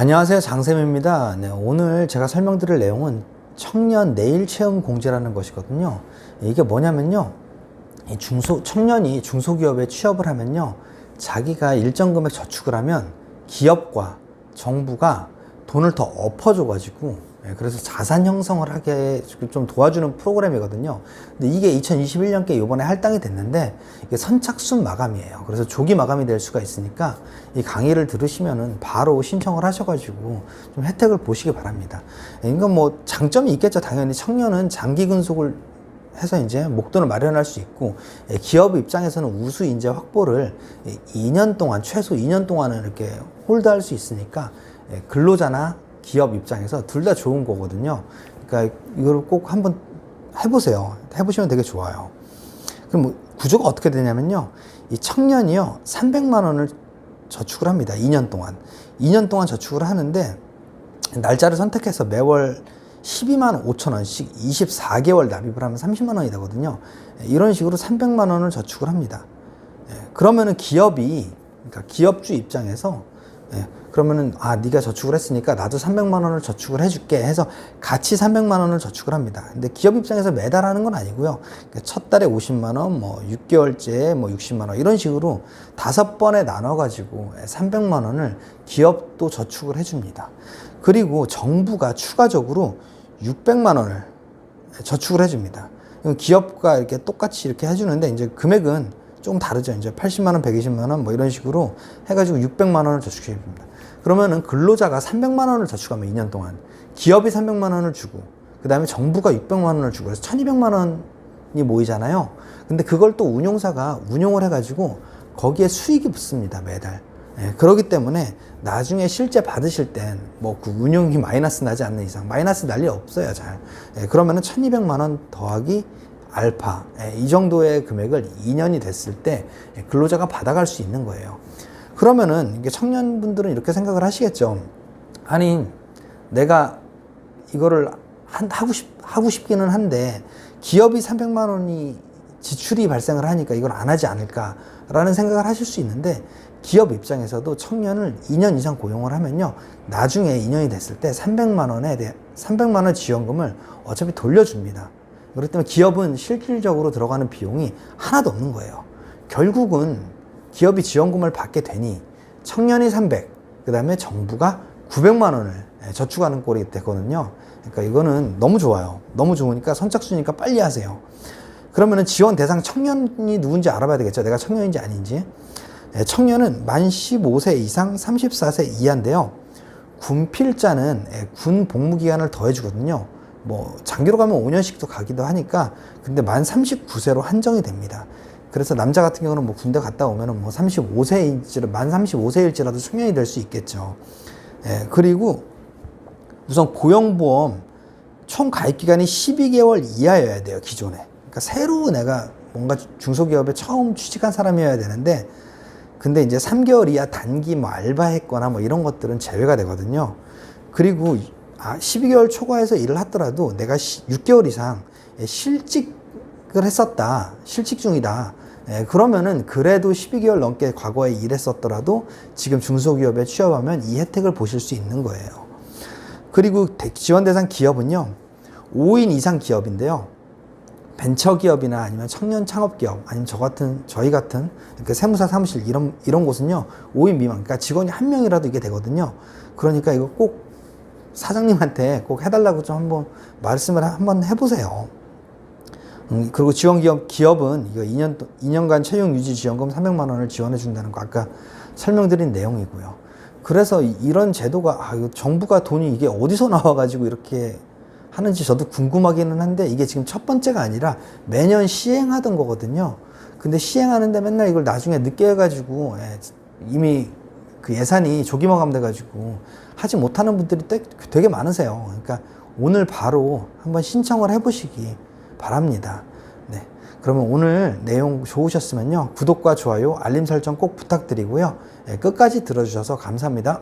안녕하세요, 장쌤입니다. 네, 오늘 제가 설명드릴 내용은 청년 내일 채용 공제라는 것이거든요. 이게 뭐냐면요, 청년이 중소기업에 취업을 하면요, 자기가 일정 금액 저축을 하면 기업과 정부가 돈을 더 엎어줘가지고, 그래서 자산 형성을 하게 좀 도와주는 프로그램이거든요. 근데 이게 2021년께 이번에 할당이 됐는데, 이게 선착순 마감이에요. 그래서 조기 마감이 될 수가 있으니까 이 강의를 들으시면은 바로 신청을 하셔가지고 좀 혜택을 보시기 바랍니다. 이건 뭐 장점이 있겠죠. 당연히 청년은 장기 근속을 해서 이제 목돈을 마련할 수 있고, 기업 입장에서는 우수 인재 확보를 2년 동안, 최소 2년 동안은 이렇게 홀드할 수 있으니까 근로자나 기업 입장에서 둘 다 좋은 거거든요. 그러니까 이걸 꼭 한번 해보세요. 해보시면 되게 좋아요. 그럼 뭐 구조가 어떻게 되냐면요, 이 청년이요 300만 원을 저축을 합니다. 2년 동안 저축을 하는데, 날짜를 선택해서 매월 12만 5천 원씩 24개월 납입을 하면 30만 원이 되거든요. 이런 식으로 300만 원을 저축을 합니다. 그러면은 그러니까 기업주 입장에서, 그러면은 네가 저축을 했으니까 나도 300만 원을 저축을 해줄게 해서 같이 300만 원을 저축을 합니다. 근데 기업 입장에서 매달 하는 건 아니고요. 그러니까 첫 달에 50만 원, 뭐 6개월째 뭐 60만 원, 이런 식으로 5번에 나눠 가지고 300만 원을 기업도 저축을 해줍니다. 그리고 정부가 추가적으로 600만 원을 저축을 해줍니다. 기업과 이렇게 똑같이 이렇게 해주는데, 이제 금액은 조금 다르죠. 이제 80만 원, 120만 원 뭐 이런 식으로 해가지고 600만 원을 저축해 줍니다. 그러면은 근로자가 300만 원을 저축하면 2년 동안 기업이 300만 원을 주고, 그 다음에 정부가 600만 원을 주고 해서 1200만 원이 모이잖아요. 근데 그걸 또 운용사가 운용을 해가지고 거기에 수익이 붙습니다, 매달. 그렇기 때문에 나중에 실제 받으실 땐 뭐 그 운용이 마이너스 나지 않는 이상, 마이너스 날 일 없어요, 잘. 그러면은 1200만 원 더하기 알파, 이 정도의 금액을 2년이 됐을 때 근로자가 받아갈 수 있는 거예요. 그러면은 이게 청년분들은 이렇게 생각을 하시겠죠. 아니, 내가 이거를 하고 싶기는 한데 기업이 300만 원이 지출이 발생을 하니까 이걸 안 하지 않을까라는 생각을 하실 수 있는데, 기업 입장에서도 청년을 2년 이상 고용을 하면요, 나중에 2년이 됐을 때 300만 원 지원금을 어차피 돌려줍니다. 그렇기 때문에 기업은 실질적으로 들어가는 비용이 하나도 없는 거예요. 결국은 기업이 지원금을 받게 되니 청년이 300, 그 다음에 정부가 900만 원을 저축하는 꼴이 됐거든요. 그러니까 이거는 너무 좋아요. 너무 좋으니까 선착순이니까 빨리 하세요. 그러면은 지원 대상 청년이 누군지 알아봐야 되겠죠. 내가 청년인지 아닌지. 청년은 만 15세 이상 34세 이하인데요. 군필자는 군 복무기간을 더해주거든요. 뭐 장기로 가면 5년씩도 가기도 하니까, 근데 만 39세로 한정이 됩니다. 그래서 남자 같은 경우는 뭐 군대 갔다 오면은 뭐 만 35세일지라도 청년이 될 수 있겠죠. 그리고 우선 고용보험 총 가입기간이 12개월 이하여야 돼요, 기존에. 그러니까 새로 내가 뭔가 중소기업에 처음 취직한 사람이어야 되는데, 근데 이제 3개월 이하 단기 뭐 알바했거나 뭐 이런 것들은 제외가 되거든요. 그리고 12개월 초과해서 일을 하더라도 내가 6개월 이상 실직을 했었다, 실직 중이다, 그러면은 그래도 12개월 넘게 과거에 일했었더라도 지금 중소기업에 취업하면 이 혜택을 보실 수 있는 거예요. 그리고 지원 대상 기업은요, 5인 이상 기업인데요, 벤처기업이나 아니면 청년 창업기업, 아니면 저희 같은 그러니까 세무사 사무실 이런 곳은요 5인 미만, 그러니까 직원이 한 명이라도 이게 되거든요. 그러니까 이거 꼭 사장님한테 꼭 해달라고 좀 한번 말씀을 한번 해보세요. 그리고 기업은 이거 2년간 채용 유지 지원금 300만 원을 지원해 준다는 거 아까 설명드린 내용이고요. 그래서 이런 제도가 이거 정부가 돈이 이게 어디서 나와가지고 이렇게 하는지 저도 궁금하기는 한데, 이게 지금 첫 번째가 아니라 매년 시행하던 거거든요. 근데 시행하는데 맨날 이걸 나중에 늦게 해가지고 이미 그 예산이 조기 마감돼가지고 하지 못하는 분들이 되게 많으세요. 그러니까 오늘 바로 한번 신청을 해보시기 바랍니다. 네. 그러면 오늘 내용 좋으셨으면요, 구독과 좋아요, 알림 설정 꼭 부탁드리고요. 끝까지 들어주셔서 감사합니다.